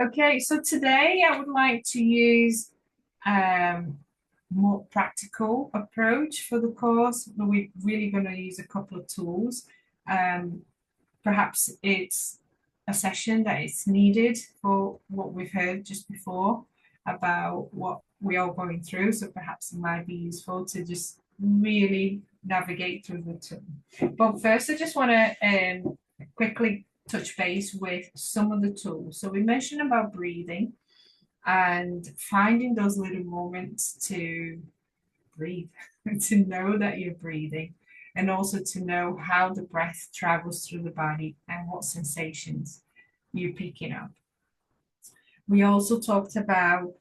Okay, so today I would like to use more practical approach for the course. We're really going to use a couple of tools. Um, Perhaps it's a session that is needed for what we've heard just before about what we are going through. So perhaps it might be useful to just really navigate through the tool. But first, I just want to quickly touch base with some of the tools. So we mentioned about breathing and finding those little moments to breathe, to know that you're breathing, and also to know how the breath travels through the body and what sensations you're picking up. We also talked about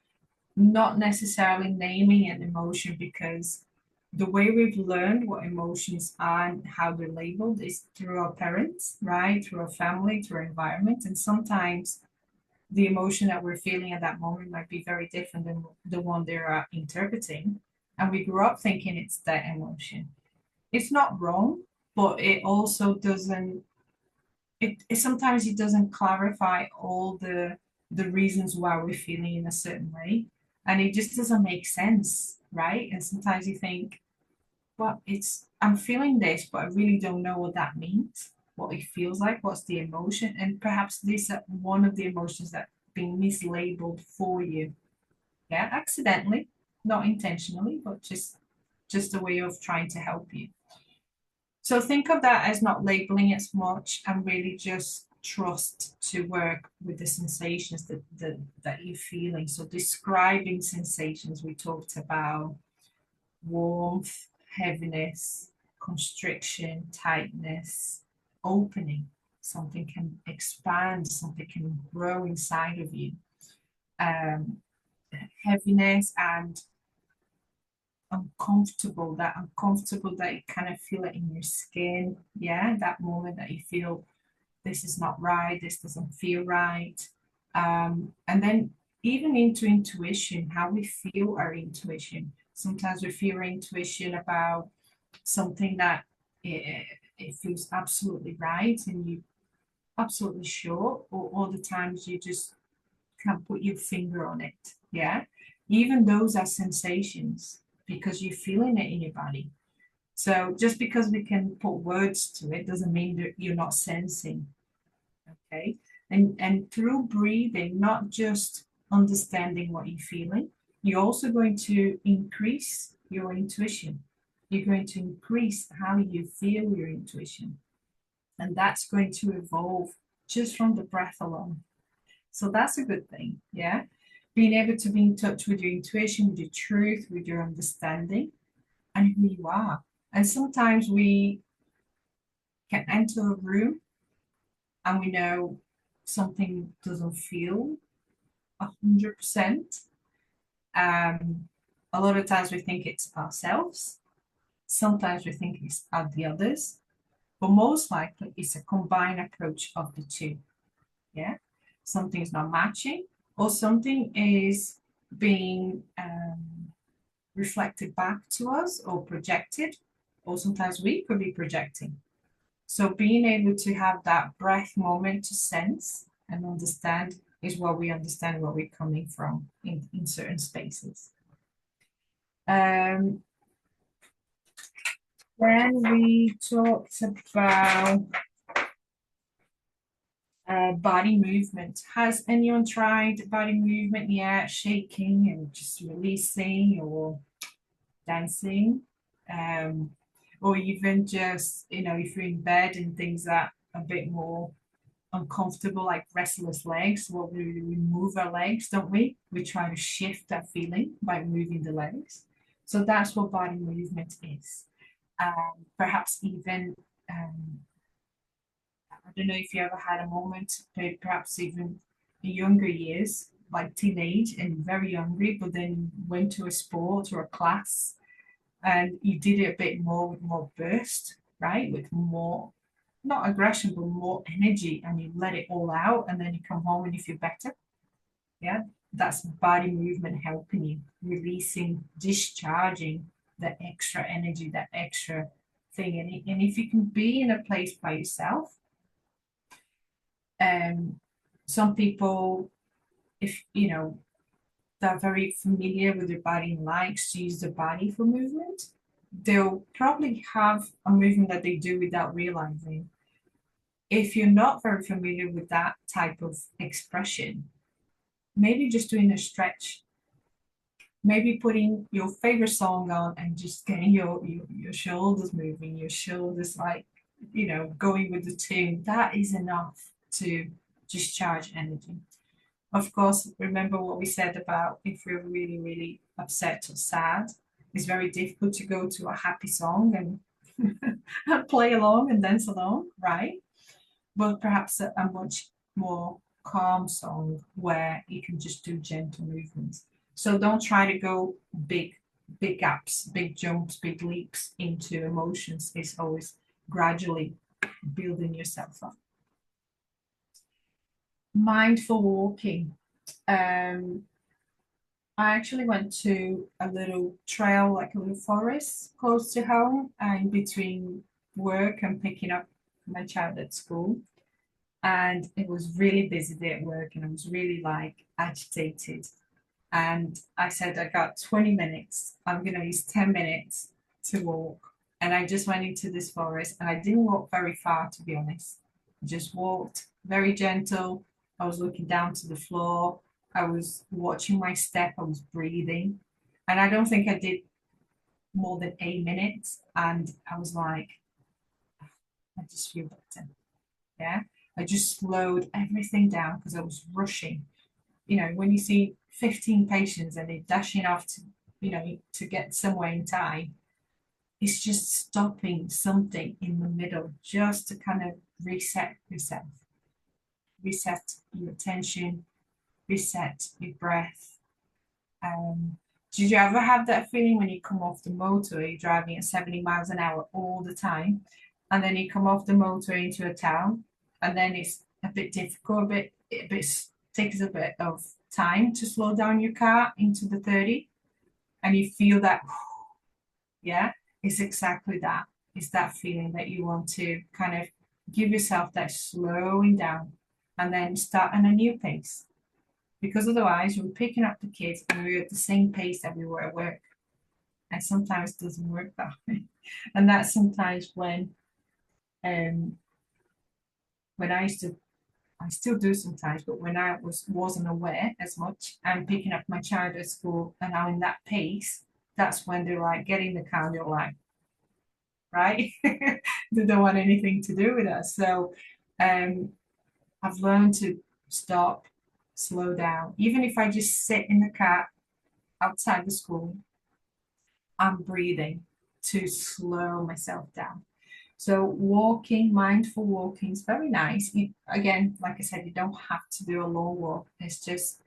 not necessarily naming an emotion because the way we've learned what emotions are and how they're labeled is through our parents, right? Through our family, through our environment. And sometimes the emotion that we're feeling at that moment might be very different than the one they're interpreting. And we grew up thinking it's that emotion. It's not wrong, but it also doesn't, it sometimes it doesn't clarify all the reasons why we're feeling in a certain way. And it just doesn't make sense, right? And sometimes you think, well, I'm feeling this, but I really don't know what that means, what it feels like, what's the emotion, and perhaps this is one of the emotions that being mislabeled for you. Yeah, accidentally, not intentionally, but just a way of trying to help you. So think of that as not labeling as much and really just trust to work with the sensations that you're feeling. So describing sensations, we talked about warmth, heaviness, constriction, tightness, opening. Something can expand, something can grow inside of you. Um, Heaviness and uncomfortable that you kind of feel it in your skin. Yeah, that moment that you feel this is not right, this doesn't feel right. And then even into intuition, how we feel our intuition. Sometimes we feel our intuition about something that it feels absolutely right and you absolutely sure, or other times you just can't put your finger on it. Yeah. Even those are sensations because you're feeling it in your body. So just because we can put words to it doesn't mean that you're not sensing. Okay. And through breathing, not just understanding what you're feeling, you're also going to increase your intuition. You're going to increase how you feel your intuition. And that's going to evolve just from the breath alone. So that's a good thing. Yeah. Being able to be in touch with your intuition, with your truth, with your understanding, and who you are. And sometimes we can enter a room and we know something doesn't feel 100%. Um, a lot of times we think it's ourselves. Sometimes we think it's the others, but most likely it's a combined approach of the two. Yeah, something's not matching, or something is being reflected back to us or projected, or sometimes we could be projecting. So being able to have that breath moment to sense and understand is where we understand where we're coming from in certain spaces. Um, then we talked about body movement. Has anyone tried body movement yet? Shaking and just releasing or dancing? Um, or even just, if you're in bed and things that are a bit more uncomfortable, like restless legs, what we move our legs, don't we? We try to shift that feeling by moving the legs. So that's what body movement is. Perhaps even I don't know if you ever had a moment, perhaps even in younger years, like teenage and very hungry, but then went to a sport or a class and you did it a bit more with more burst, right? With more, not aggression, but more energy, and you let it all out, and then you come home and you feel better. Yeah, that's body movement helping you, releasing, discharging the extra energy, that extra thing. And if you can be in a place by yourself, um, some people if they're very familiar with their body and likes to use the body for movement, they'll probably have a movement that they do without realizing. If you're not very familiar with that type of expression, maybe just doing a stretch, maybe putting your favorite song on and just getting your shoulders moving, your shoulders like, going with the tune. That is enough to discharge energy. Of course, remember what we said about if we're really, really upset or sad, it's very difficult to go to a happy song and play along and dance along, right? But perhaps a much more calm song where you can just do gentle movements. So don't try to go big, big gaps, big jumps, big leaps into emotions. It's always gradually building yourself up. Mindful walking. Um, I actually went to a little trail, like a little forest close to home, in between work and picking up my child at school. And it was really busy day at work, and I was really like agitated. And I said, I got 20 minutes. I'm going to use 10 minutes to walk. And I just went into this forest, and I didn't walk very far, to be honest. I just walked very gentle. I was looking down to the floor. I was watching my step. I was breathing. And I don't think I did more than 8 minutes. And I was like, I just feel better. Yeah. I just slowed everything down because I was rushing. When you see 15 patients and they're dashing off to get somewhere in time, it's just stopping something in the middle just to kind of reset yourself, reset your attention, reset your breath. Did you ever have that feeling when you come off the motorway, driving at 70 miles an hour all the time, and then you come off the motorway into a town, and then it's a bit difficult, a bit takes a bit of time to slow down your car into the 30, and you feel that, yeah, it's exactly that. It's that feeling that you want to kind of give yourself that slowing down and then start on a new pace. Because otherwise, you're picking up the kids and we're at the same pace that we were at work. And sometimes it doesn't work that way. And that's sometimes um, when I still do sometimes, but when I wasn't aware as much, I'm picking up my child at school and I'm in that pace, that's when they're like getting the car and you're like, right? They don't want anything to do with us. So um, I've learned to stop, slow down. Even if I just sit in the car outside the school, I'm breathing to slow myself down. So walking, mindful walking is very nice. Again, like I said, you don't have to do a long walk. It's just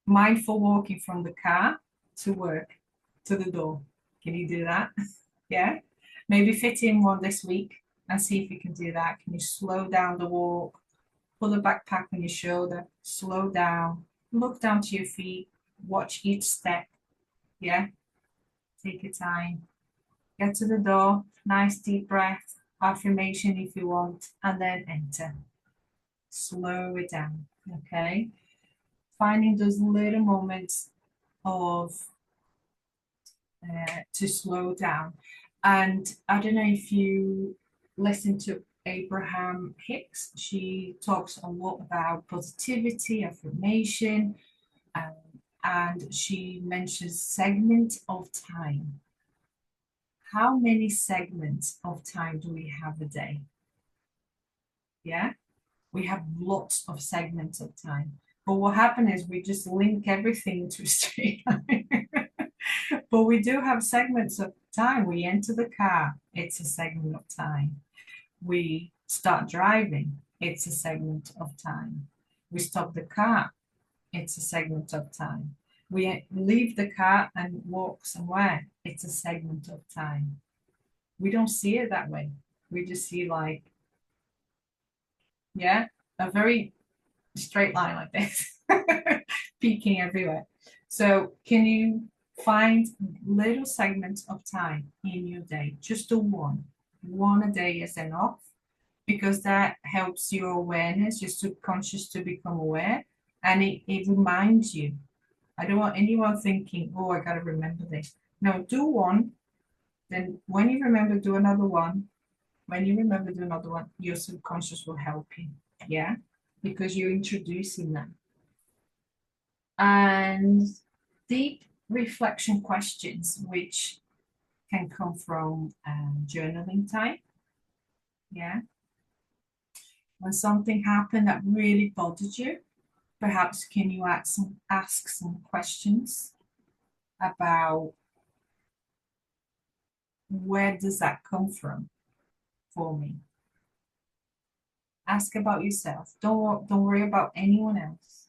mindful walking from the car to work to the door. Can you do that? Yeah. Maybe fit in one this week and see if you can do that. Can you slow down the walk? Put the backpack on your shoulder, slow down, look down to your feet, watch each step. Yeah. Take your time. Get to the door, nice deep breath, affirmation if you want, and then enter. Slow it down, okay? Finding those little moments of to slow down. And I don't know if you listen to Abraham Hicks. She talks a lot about positivity, affirmation, um, and she mentions segment of time. How many segments of time do we have a day? Yeah, we have lots of segments of time. But what happens is we just link everything to a straight line. But we do have segments of time. We enter the car, it's a segment of time. We start driving, it's a segment of time. We stop the car, it's a segment of time. We leave the car and walk somewhere, it's a segment of time. We don't see it that way. We just see like, yeah, a very straight line like this, peaking everywhere. So can you find little segments of time in your day? Just do one. One a day is enough because that helps your awareness, your subconscious to become aware. and it reminds you. I don't want anyone thinking, oh, I got to remember this. No, do one, then when you remember, do another one. When you remember, do another one. Your subconscious will help you. Yeah, because you're introducing them. And deep reflection questions, which can come from journaling time. Yeah. When something happened that really bothered you, perhaps can you ask some questions about where does that come from for me? Ask about yourself. Don't worry about anyone else.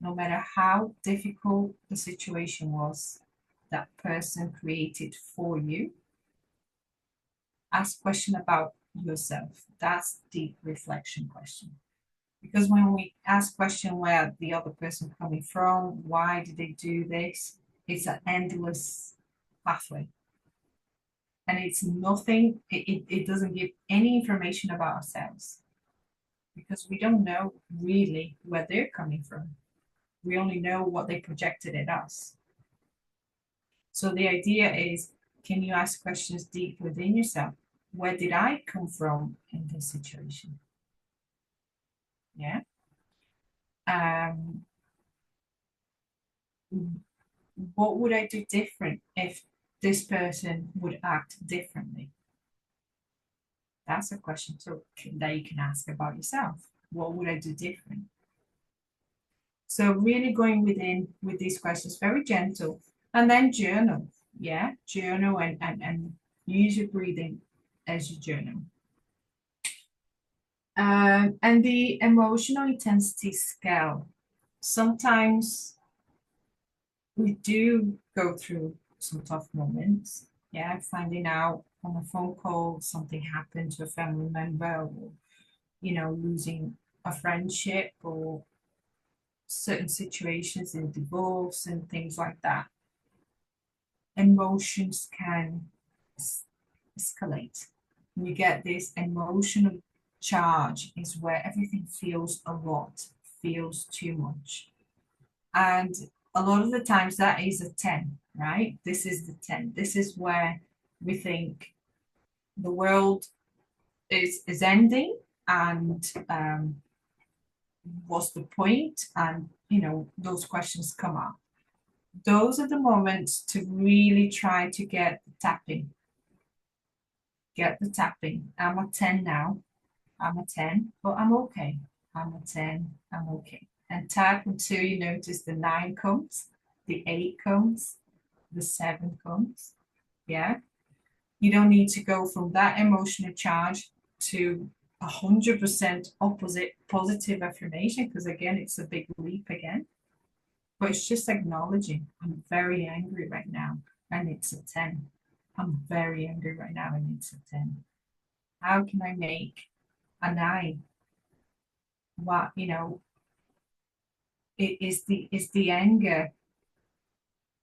No matter how difficult the situation was that person created for you, ask question about yourself. That's deep reflection question. Because when we ask question where the other person coming from, why did they do this, it's an endless pathway. And it's nothing, it doesn't give any information about ourselves because we don't know really where they're coming from. We only know what they projected at us. So the idea is, can you ask questions deep within yourself? Where did I come from in this situation? Yeah. Um, what would I do different if this person would act differently? That's a question that you can ask about yourself. What would I do different? So really going within with these questions, very gentle, and then journal. Yeah, journal and use your breathing as you journal. And the emotional intensity scale. Sometimes we do go through some tough moments. Yeah, finding out on a phone call something happened to a family member, or losing a friendship, or certain situations in divorce and things like that. Emotions can escalate. You get this emotional charge is where everything feels a lot, feels too much. And a lot of the times that is a 10, right? This is the 10. This is where we think the world is ending, and what's the point? And those questions come up. Those are the moments to really try to get the tapping. Get the tapping. I'm a 10 now. I'm a 10, but I'm okay. I'm a 10. I'm okay. And tap until you notice the 9 comes, the 8 comes, the 7 comes. Yeah. You don't need to go from that emotional charge to 100% opposite positive affirmation, because again, it's a big leap again. But it's just acknowledging I'm very angry right now, and it's a 10. I'm very angry right now, and it's a 10. How can I make a 9? What, is the anger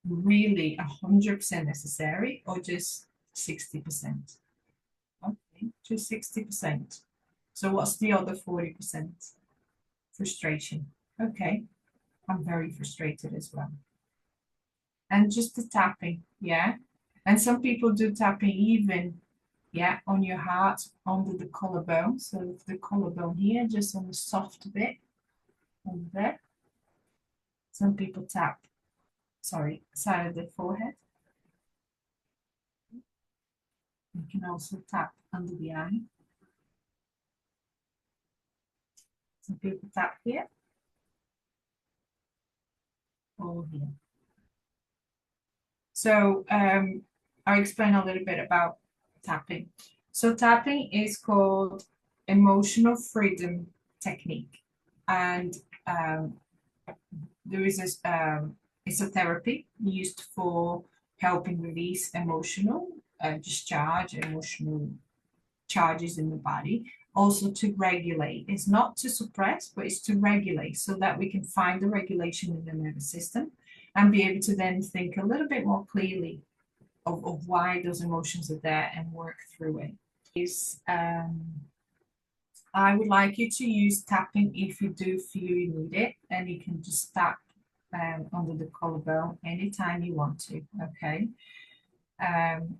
really 100% necessary, or just 60%? Okay, just 60%. So what's the other 40%? Frustration. Okay, I'm very frustrated as well. And just the tapping, yeah. And some people do tapping even, yeah, on your heart, under the collarbone. So the collarbone here, just on the soft bit, over there. Some people tap, sorry, side of the forehead. You can also tap under the eye. Some people tap here or here. So I'll explain a little bit about tapping. So tapping is called emotional freedom technique, and there is this it's a therapy used for helping release emotional discharge, emotional charges in the body, also to regulate. It's not to suppress, but it's to regulate so that we can find the regulation in the nervous system and be able to then think a little bit more clearly of why those emotions are there and work through it. Is I would like you to use tapping if you do feel you need it, and you can just tap under the collarbone anytime you want to, okay? Um,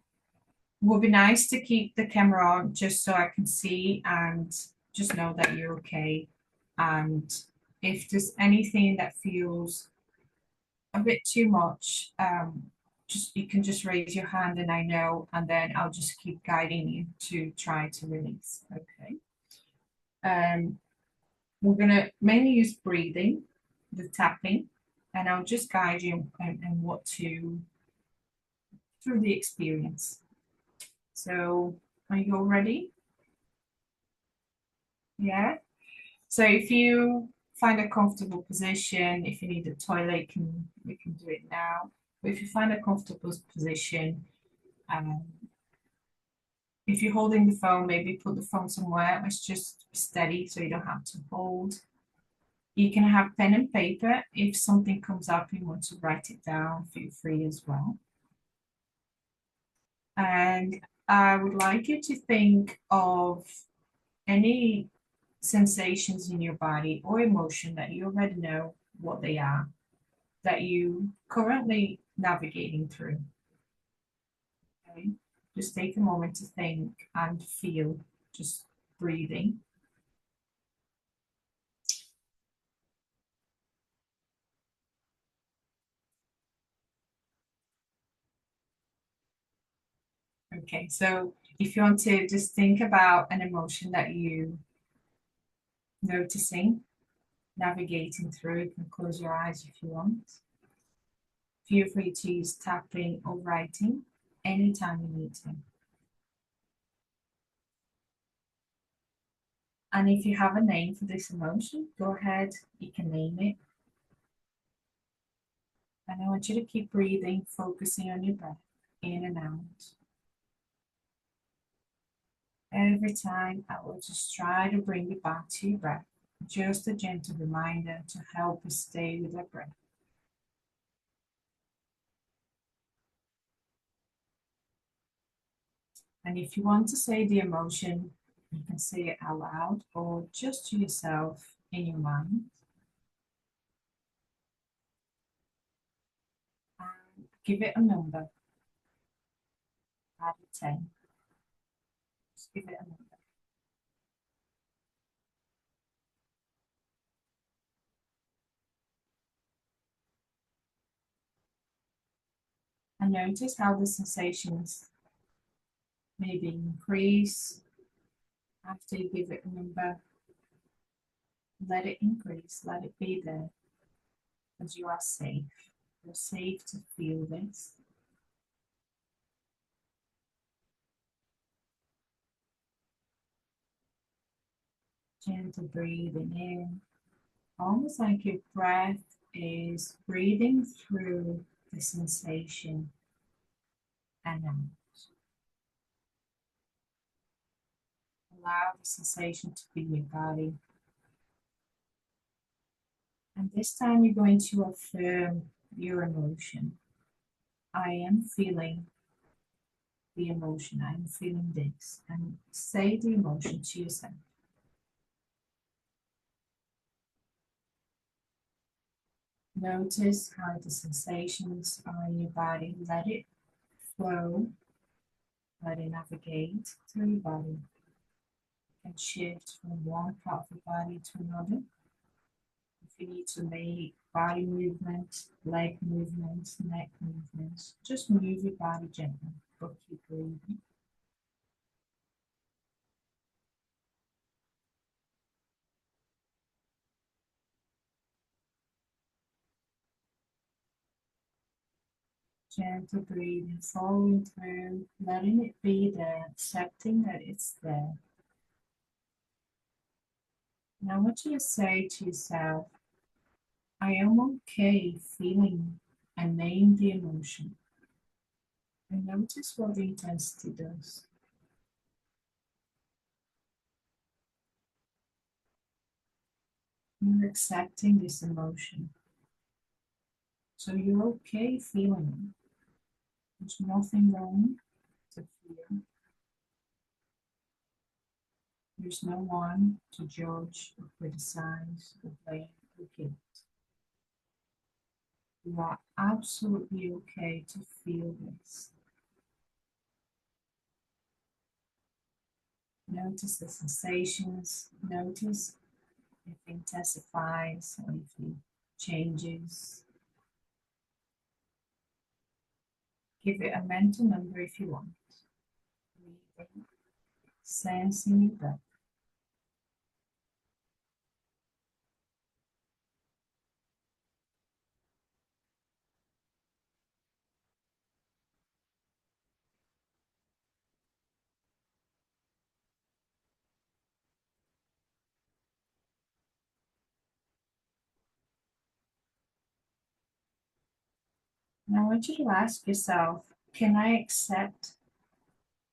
would be nice to keep the camera on just so I can see and just know that you're okay. And if there's anything that feels a bit too much, just you can just raise your hand and I know, and then I'll just keep guiding you to try to release. Okay. Um, we're gonna mainly use breathing, the tapping, and I'll just guide you and what to through the experience. So are you all ready? Yeah. So if you find a comfortable position, if you need a toilet, you can do it now. But if you find a comfortable position, um, if you're holding the phone, maybe put the phone somewhere it's just steady so you don't have to hold. You can have pen and paper. If something comes up, you want to write it down, feel free as well. And I would like you to think of any sensations in your body or emotion that you already know what they are, that you currently navigating through. Okay? Just take a moment to think and feel, just breathing. Okay, so if you want to just think about an emotion that you noticing, navigating through, you can close your eyes if you want. Feel free to use tapping or writing anytime you need to. And if you have a name for this emotion, go ahead, you can name it. And I want you to keep breathing, focusing on your breath, in and out. Every time I will just try to bring you back to your breath. Just a gentle reminder to help us stay with our breath. And if you want to say the emotion, you can say it out loud or just to yourself in your mind. And give it a number out of 10. Just give it a number. And notice how the sensations maybe increase after you give it a number. Let it increase, let it be there, as you are safe. You're safe to feel this. Gentle breathing in, almost like your breath is breathing through the sensation and out. Allow the sensation to be in your body. And this time you're going to affirm your emotion. I am feeling the emotion. I am feeling this. And say the emotion to yourself. Notice how the sensations are in your body. Let it flow. Let it navigate through your body. And shift from one part of the body to another. If you need to make body movements, leg movements, neck movements, just move your body gently, but keep breathing. Gentle breathing, following through, letting it be there, accepting that it's there. Now, I want you to say to yourself, I am okay feeling and name the emotion. And notice what the intensity does. You're accepting this emotion. So you're okay feeling it. There's nothing wrong to feel. There's no one to judge or criticize or blame or guilt. You are absolutely okay to feel this. Notice the sensations. Notice if it intensifies or if it changes. Give it a mental number if you want. Breathing, sensing your breath. And I want you to ask yourself, can I accept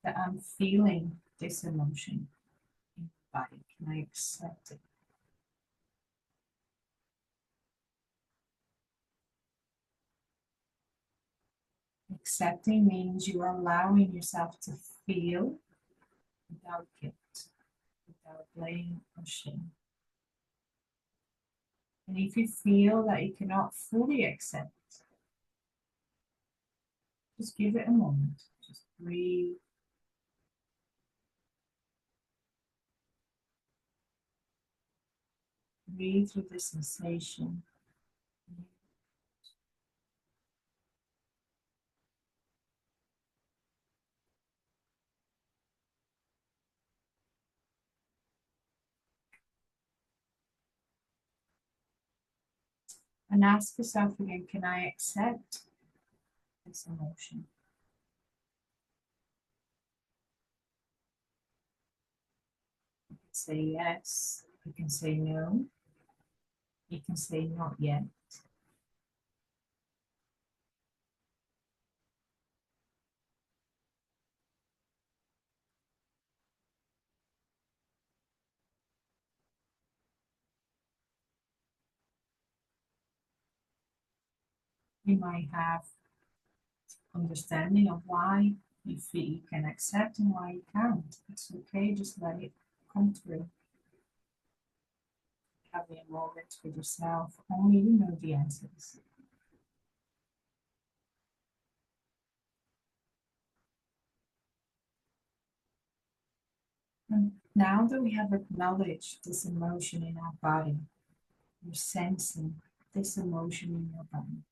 that I'm feeling this emotion in my body? Can I accept it? Accepting means you are allowing yourself to feel without guilt, without blame or shame. And if you feel that you cannot fully accept, just give it a moment. Just breathe. Breathe through the sensation. And ask yourself again, can I accept this emotion? You can say yes, you can say no, you can say not yet. You might have understanding of why you feel you can accept and why you can't. It's okay, just let it come through. Having a moment with yourself, only you know the answers. And now that we have acknowledged this emotion in our body, you're sensing this emotion in your body.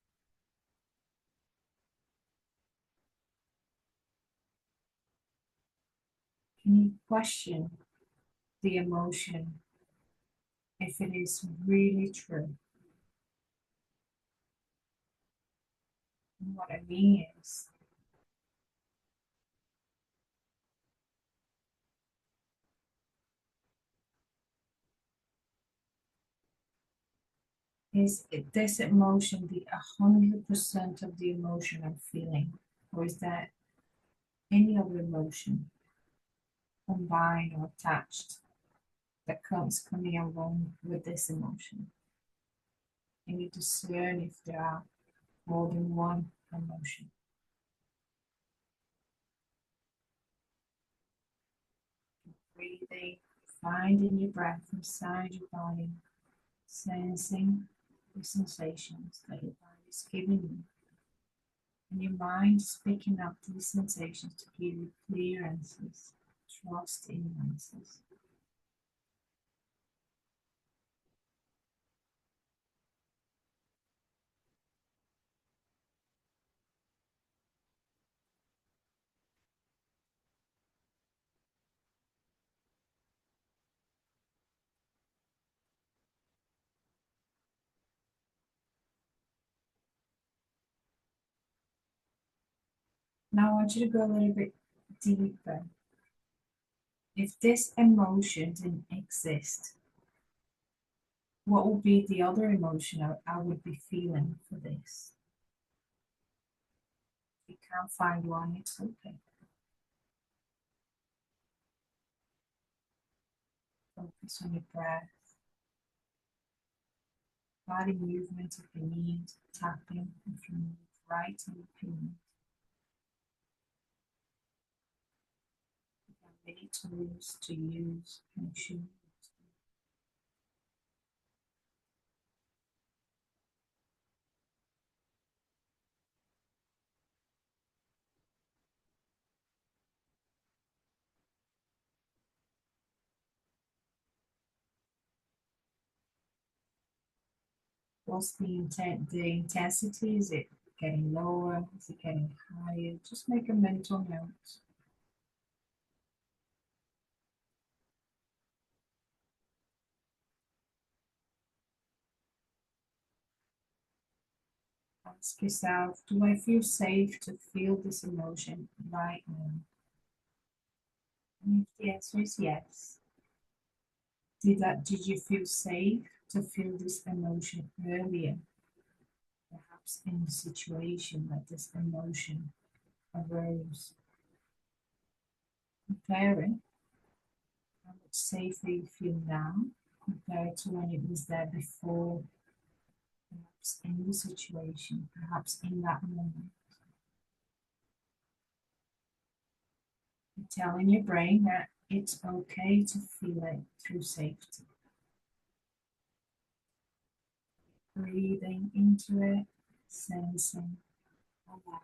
Can you question the emotion if it is really true? And what I mean is this emotion the 100% of the emotion I'm feeling? Or is that any other emotion combined or attached that comes coming along with this emotion? And you discern if there are more than one emotion. Breathing, finding your breath inside your body, sensing the sensations that your body is giving you. And your mind is picking up these sensations to give you clear answers. Trust in your answers. Now I want you to go a little bit deeper. If this emotion didn't exist, what would be the other emotion I would be feeling for this? If you can't find one, it's okay. Focus on your breath, body movement if you need, tapping if you need, writing if you need. any tools to use. Make sure. What's the intensity? Is it getting lower? Is it getting higher? Just make a mental note. Ask yourself, do I feel safe to feel this emotion right now? And if the answer is yes, did you feel safe to feel this emotion earlier? Perhaps in a situation that this emotion arose. Compare it. How much safer you feel now compared to when it was there before, perhaps in the situation, perhaps in that moment. You're telling your brain that it's okay to feel it through safety. Breathing into it, sensing, allowing.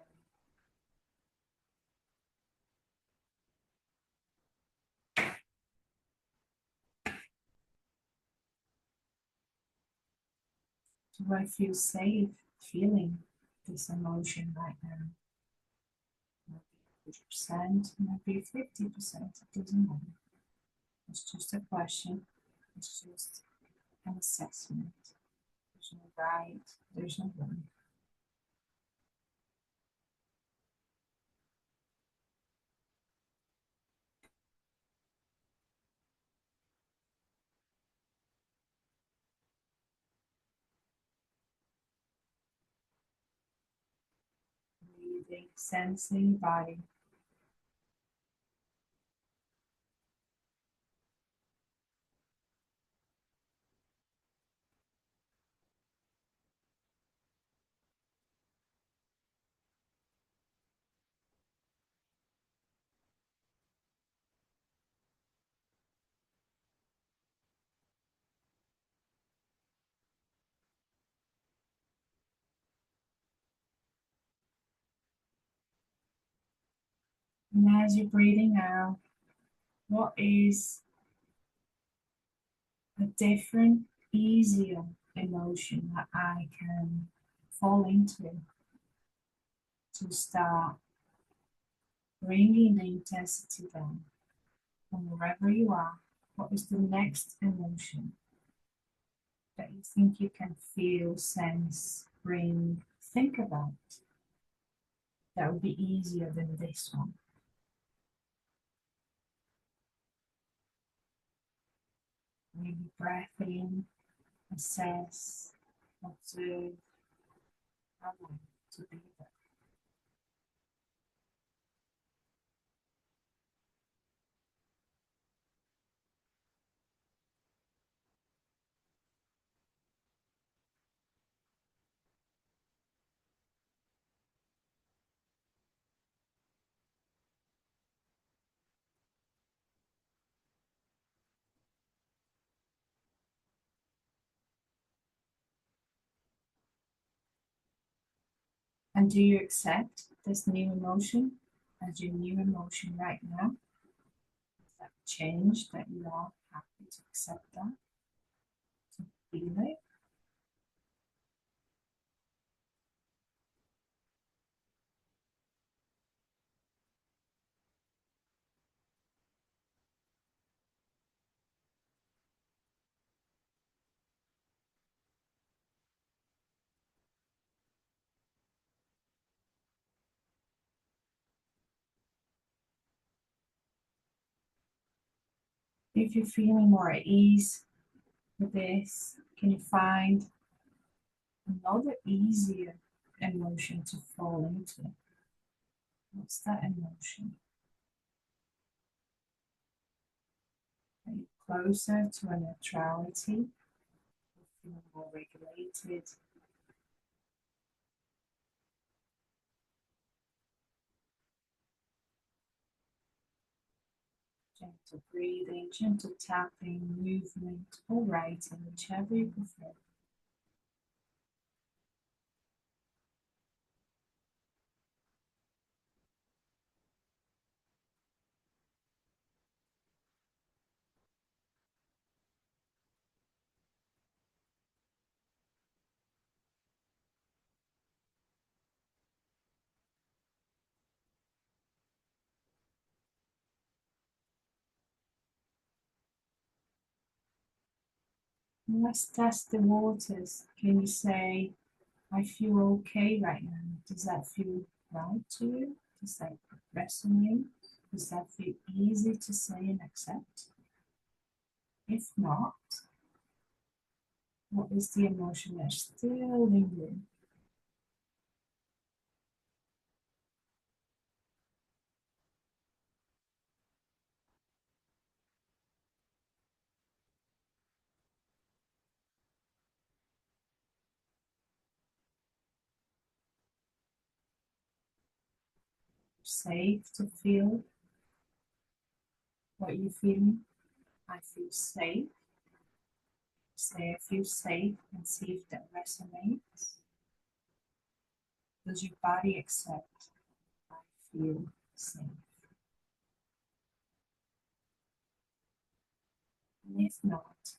Do I feel safe feeling this emotion right now? Maybe 100%, maybe 50%, it doesn't matter. It's just a question, it's just an assessment. There's no right, there's no wrong. Breathing, sensing body. And as you're breathing out, what is a different, easier emotion that I can fall into to start bringing the intensity down from wherever you are? What is the next emotion that you think you can feel, sense, bring, think about that would be easier than this one? Maybe breath in, assess, observe, allow to be there. And do you accept this new emotion as your new emotion right now? That change that you are happy to accept that, to feel it? If you're feeling more at ease with this, can you find another easier emotion to fall into? What's that emotion? Are you closer to a neutrality? Feeling more regulated, Gentle breathing, gentle tapping, movement, or writing, whichever you prefer. Let's test the waters. Can you say, I feel okay right now? Does that feel right to you? Does that resonate? Does that feel easy to say and accept? If not, what is the emotion that's still lingering? Safe to feel what you're feeling. I feel safe. Say I feel safe and see if that resonates. Does your body accept? I feel safe. And if not,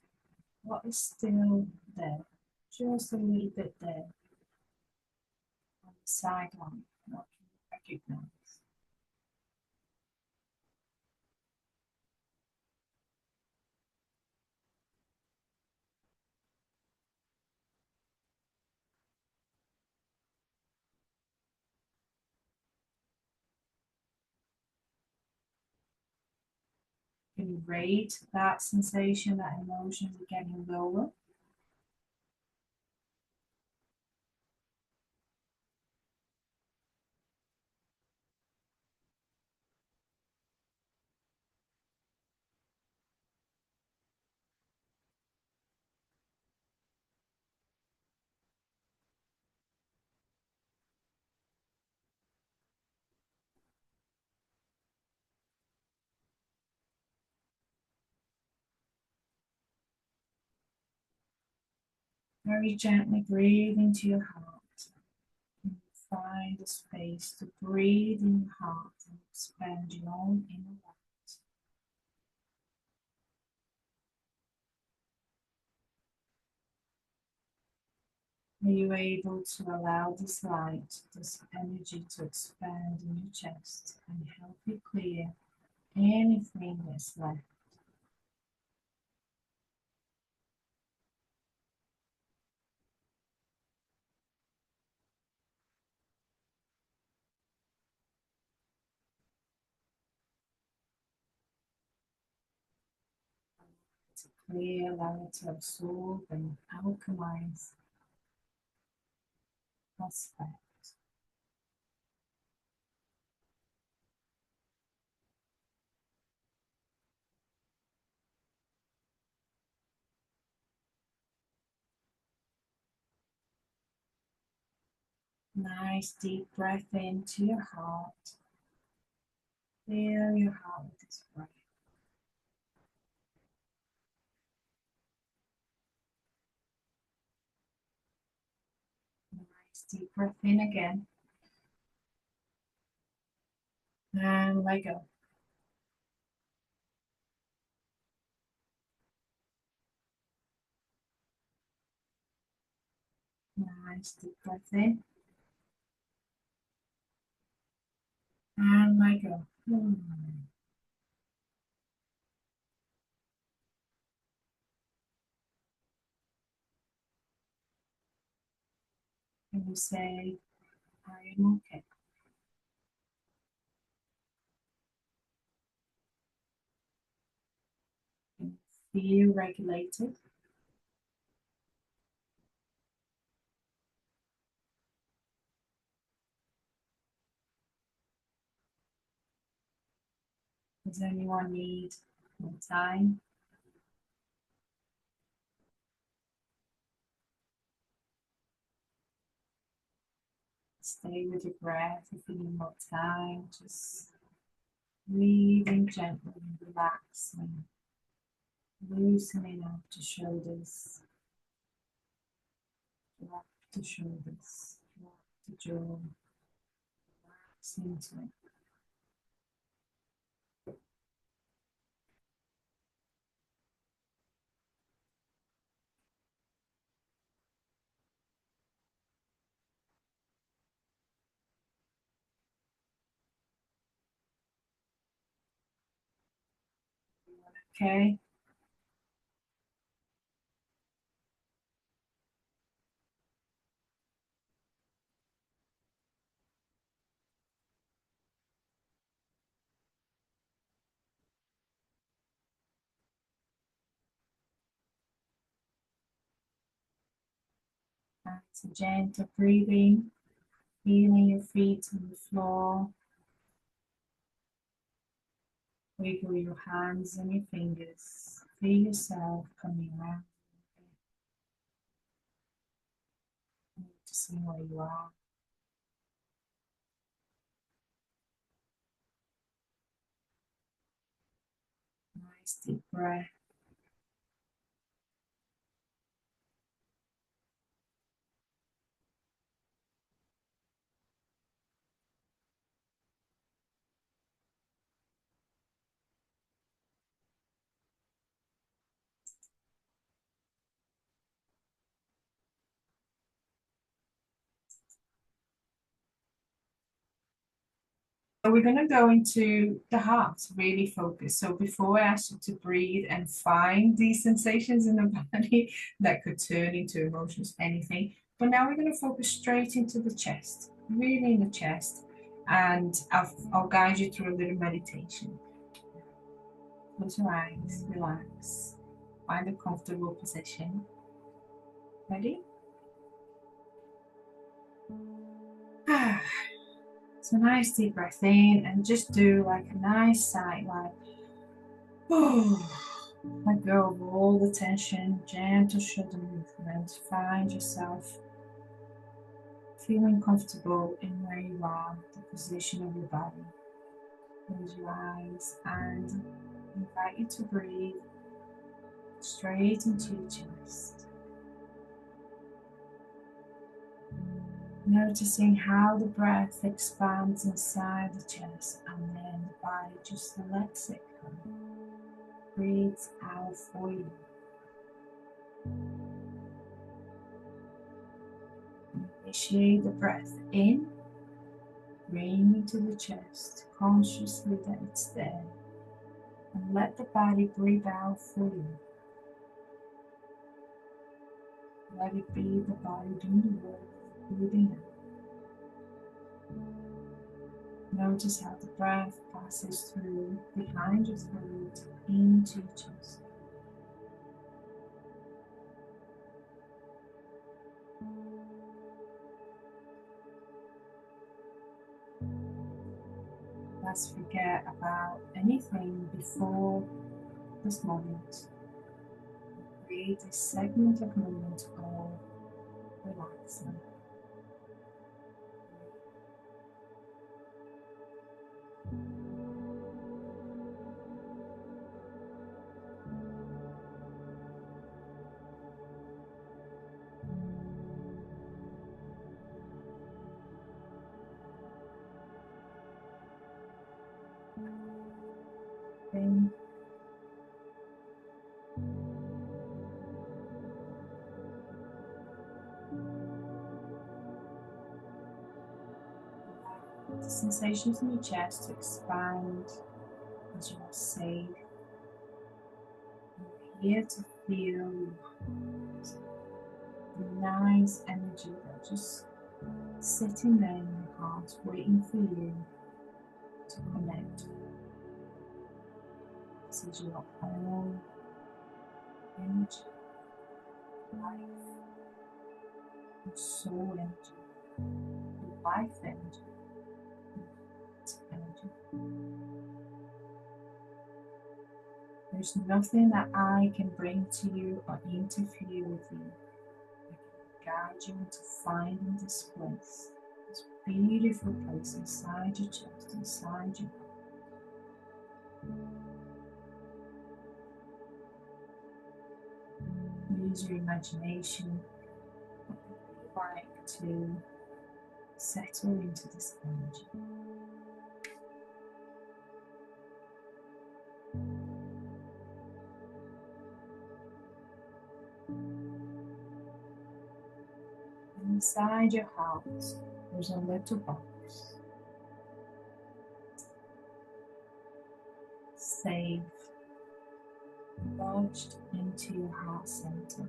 what is still there? Just a little bit there on the sideline. What can you recognize? Can you rate that sensation, that emotion getting lower? Very gently breathe into your heart. And find a space to breathe in your heart and expand your own inner light. Are you able to allow this light, this energy to expand in your chest and help you clear anything that's left? To clear, allow it to absorb and alchemize aspect. Nice deep breath into your heart. Fill your heart with this breath. Nice deep breath in again. And let go. Nice deep breath in. And let go. And you say, I am okay. And feel regulated. Does anyone need more time? Stay with your breath if you need more time. Just Breathing gently and relaxing, loosening up the shoulders, drop the shoulders, drop the jaw, relax into it. Okay, that's a gentle breathing, feeling your feet on the floor, wiggle your hands and your fingers, feel yourself coming around, noticing where you are. Nice deep breath. So we're going to go into the heart, really focus. So before I ask you to breathe and find these sensations in the body that could turn into emotions, anything. But now we're going to focus straight into the chest, really in the chest. And I'll guide you through a little meditation. Close your eyes, relax, find a comfortable position. Ready? So nice deep breath in and just do like a nice sigh, like, let go of all the tension, gentle shoulder movement. Find yourself feeling comfortable in where you are, the position of your body. Close your eyes and invite you to breathe straight into your chest. Noticing how the breath expands inside the chest and then the body just lets it go. Breathes out for you. Initiate the breath in, bring it to the chest, consciously that it's there, and let the body breathe out for you. Let it be the body doing the work, breathing out. Notice how the breath passes through behind your throat into your chest. Let's forget about anything before this moment. Create a segment of moment of relaxing. Then allow the sensations in your chest to expand as you are safe. You're here to feel the nice energy that just sitting there in your heart, waiting for you to connect. This is your own energy, life, your soul energy, your life energy, your heart energy. There's nothing that I can bring to you or interfere with you. I can guide you into finding this place, this beautiful place inside your chest, inside your heart. Use your imagination what you would like to settle into this energy. Inside your house, there's a little box, safe, lodged into your heart center.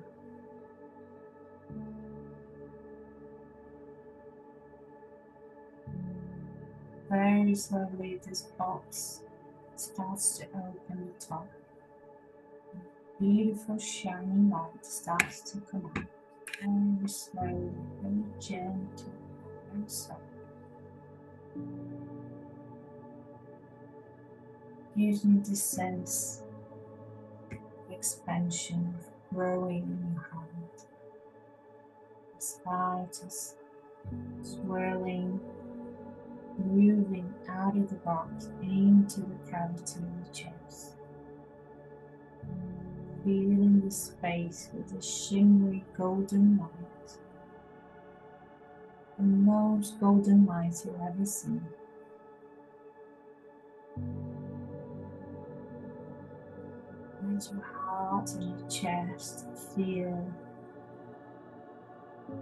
Very slowly, this box starts to open the top. Beautiful shiny light starts to come out. Very slowly, very gentle, very soft. Gives me this sense of expansion, of growing in your hand. This light is swirling, moving out of the box into the cavity of the chest. Feeling the space with a shimmery golden light, the most golden light you've ever seen. Let your heart and your chest feel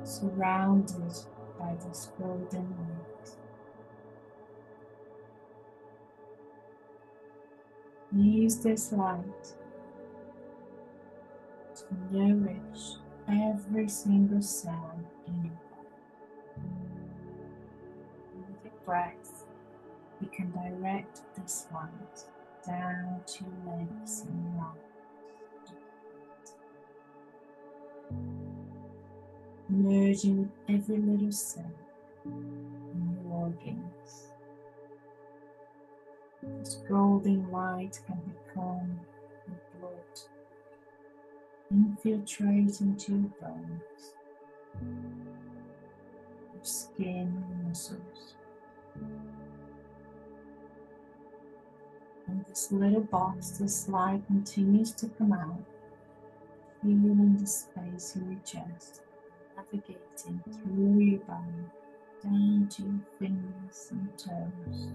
surrounded by this golden light. Use this light to nourish every single cell in your body. With your breath, you can direct this light down to your legs and your arms. Merging with every little cell in your organs. This golden light can become your blood, infiltrate into your bones, your skin and muscles. From this little box, this light continues to come out, feeling the space in your chest, navigating through your body, down to your fingers and toes.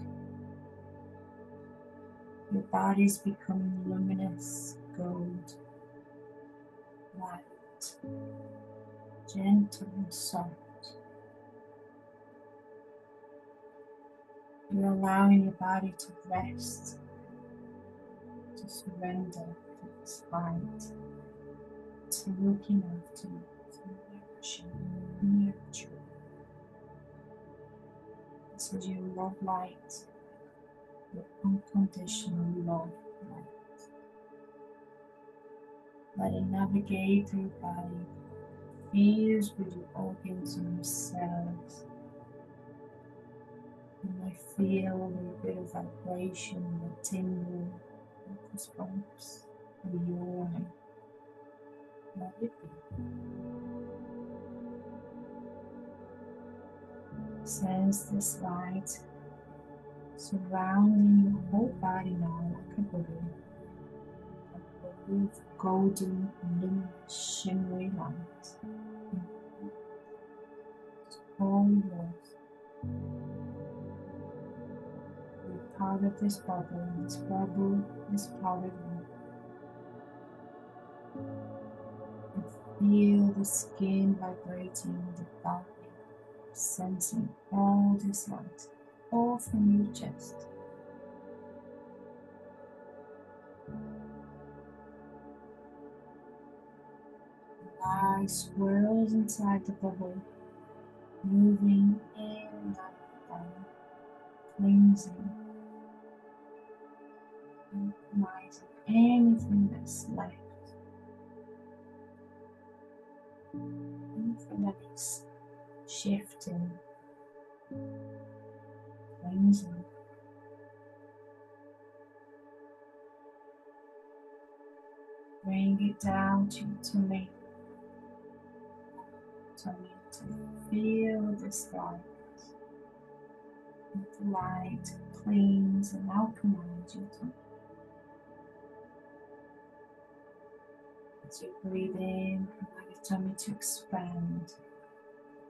Your body is becoming luminous, gold, light, gentle and soft. You're allowing your body to rest, to surrender to this light, to looking after you, to nurture. This is your love light, your unconditional love light. Let it navigate through your body, fuse with your organs and your cells. You might feel a little bit of vibration, a tingle, goosebumps, a yawning. Let it be. Sense this light surrounding your whole body now like a balloon. A balloon of golden, luminous, shimmery light. It's all yours. You're part of this bubble is part of you. And feel the skin vibrating, the body sensing all this light, all from your chest. Light swirls inside the bubble, moving in and out of the body, cleansing, minimizing anything that's left, anything that is shifting, cleansing. Bring it down to your tummy to feel this light. The light cleans and alchemizes your tummy. As you breathe in, allow your tummy to expand.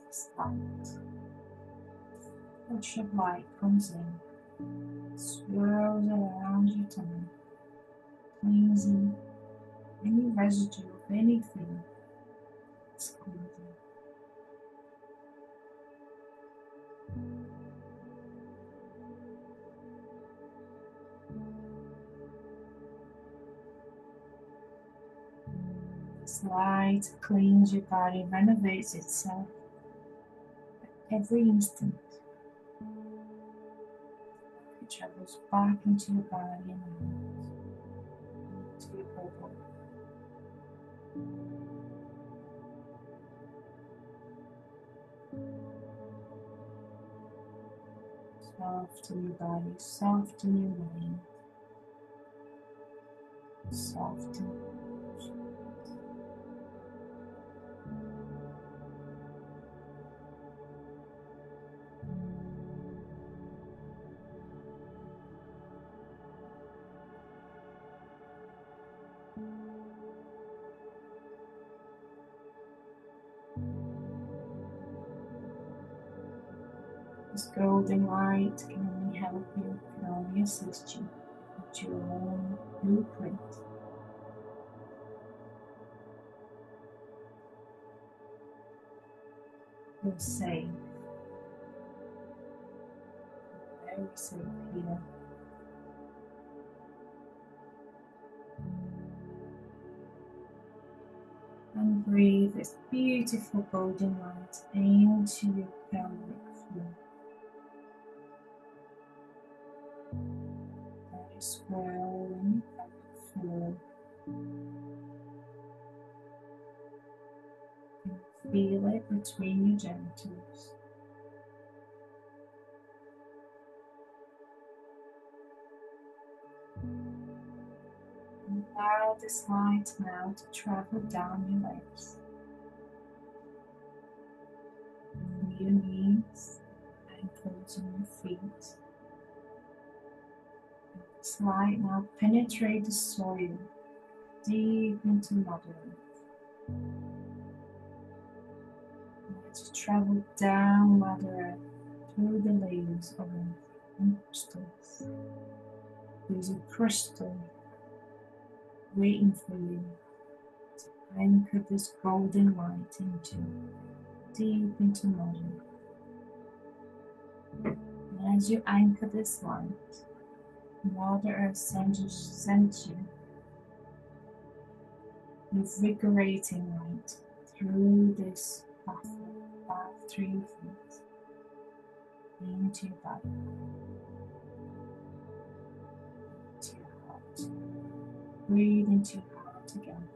This light, flush of light comes in, swirls around your tummy, cleansing any residue of anything that's cleansing. This light cleans your body, renovates itself at every instant. It travels back into your body and out, into your whole body. Soften your body, soften your mind, soften. This golden light can only help you, can only assist you with your own blueprint. You're safe, very safe here. And breathe this beautiful golden light into your pelvic floor. Let it swirl in your pelvic floor. And feel it between your genitals. And allow this light now to travel down your legs, from your knees, ankles, and your feet. This light now penetrates the soil deep into Mother Earth. Let it travel down Mother Earth through the layers of earth and crystals. There's a crystal waiting for you to anchor this golden light into, deep into Mother Earth. And as you anchor this light, Mother Earth sends you invigorating light through this path through your feet, into your body, into your heart. Breathe into your heart again,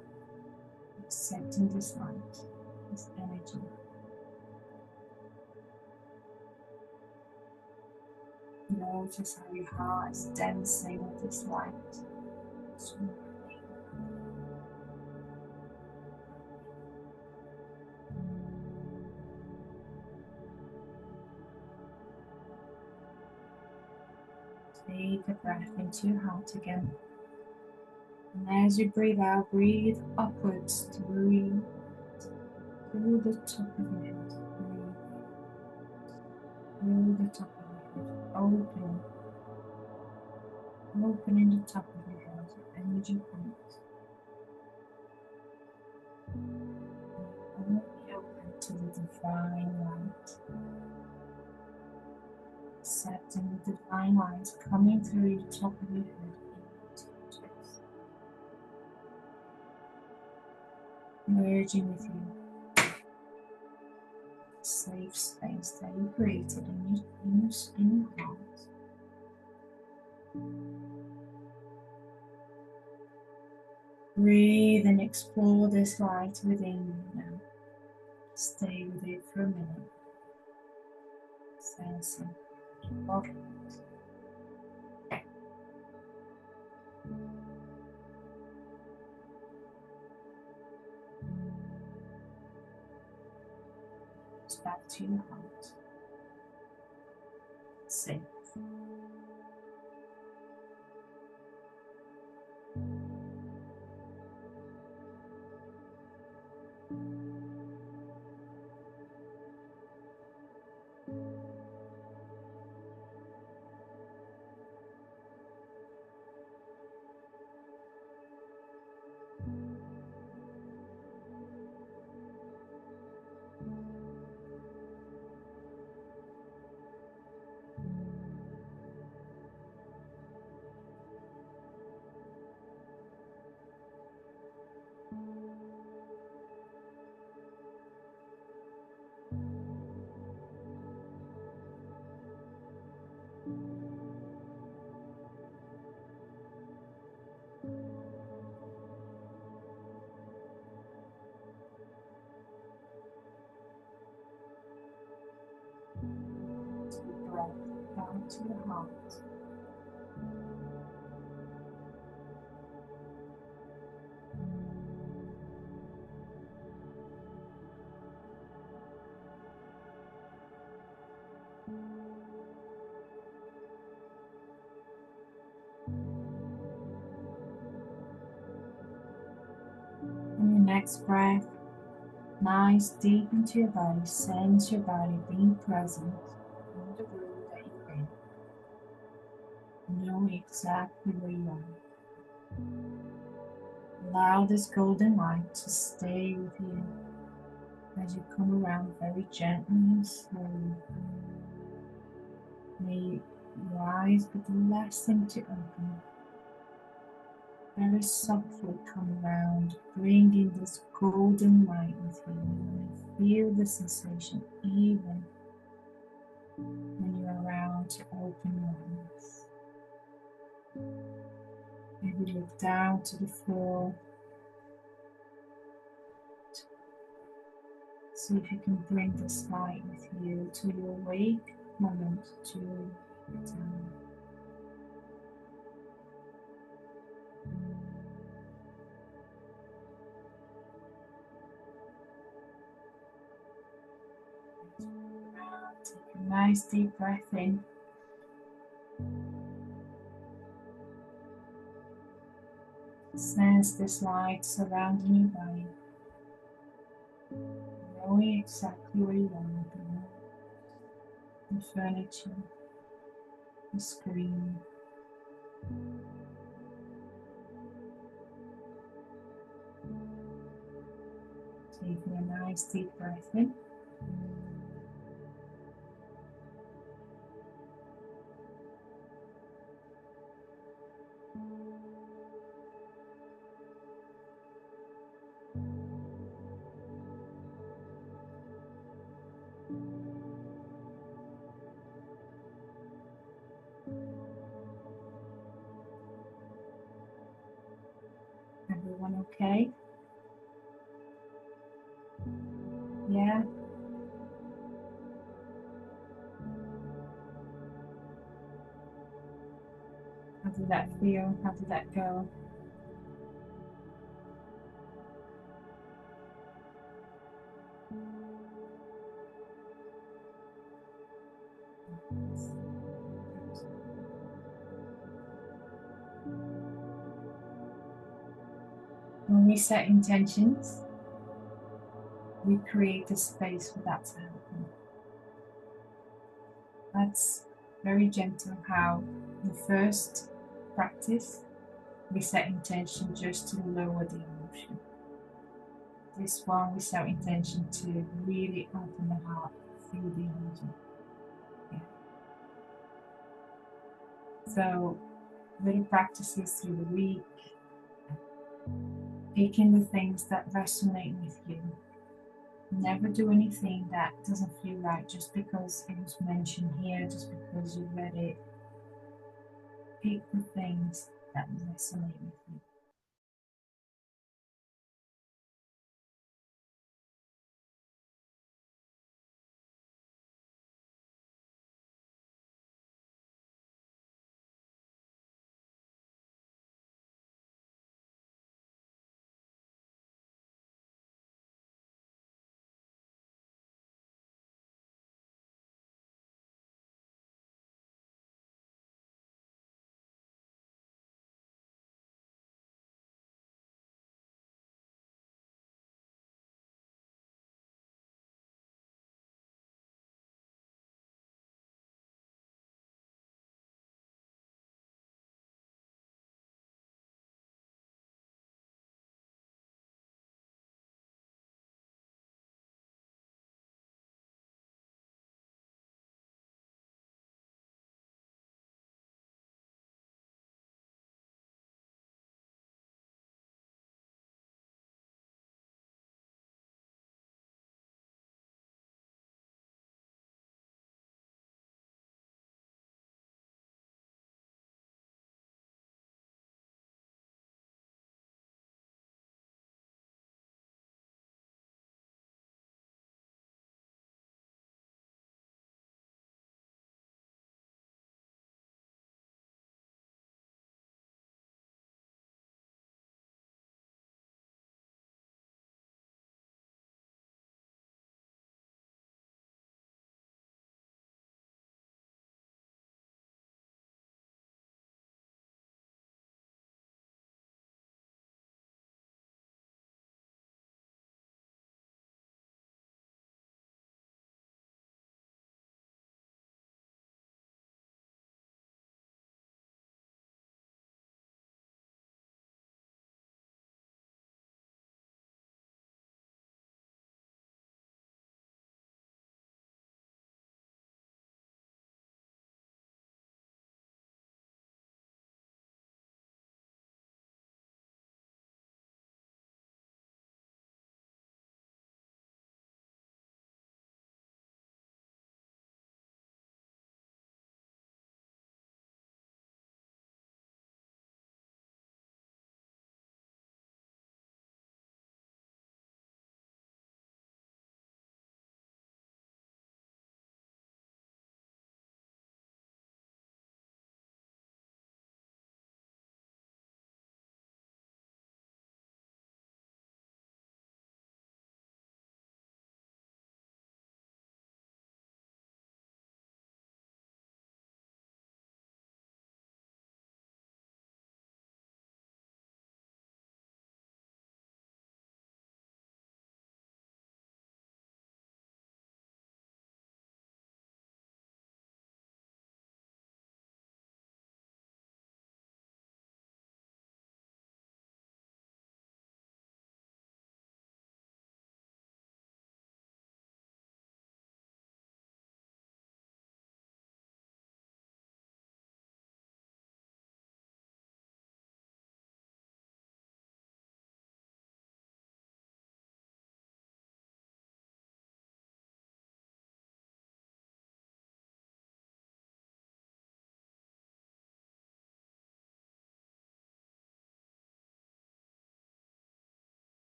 accepting this light, this energy. Notice how your heart is dancing with this light. Take a breath into your heart again. And as you breathe out, breathe upwards through the top of your head. Breathe through the top of your head. Opening the top of your head, your energy point. Only open to the divine light. Accepting the divine light coming through the top of your head into your chest. Merging with you. Safe space that you created in your heart. Breathe and explore this light within you now. Stay with it for a minute. Sensing your body. Back to your heart. Safe. Deep breath down to the heart. And your next breath, nice deep into your body, sense your body being present in the room that you're in. Know exactly where you are. Allow this golden light to stay with you as you come around very gently and slowly. May your eyes be the last thing to open. Very softly come around, bringing this golden light with you. And feel the sensation even when you're around to open your eyes. Maybe look down to the floor. See if you can bring this light with you to your awake moment to return. Take a nice deep breath in. Sense this light surrounding your body. Knowing exactly where you are, the furniture, the screen. Taking a nice deep breath in. Everyone okay? Yeah? How did that feel? How did that go? When we set intentions, we create a space for that to happen. That's very gentle how the first practice, we set intention just to lower the emotion. This one, we set intention to really open the heart, feel the energy. Yeah. So, little practices through the week, picking the things that resonate with you. Never do anything that doesn't feel right just because it was mentioned here, just because you read it. Pick the things that resonate with you.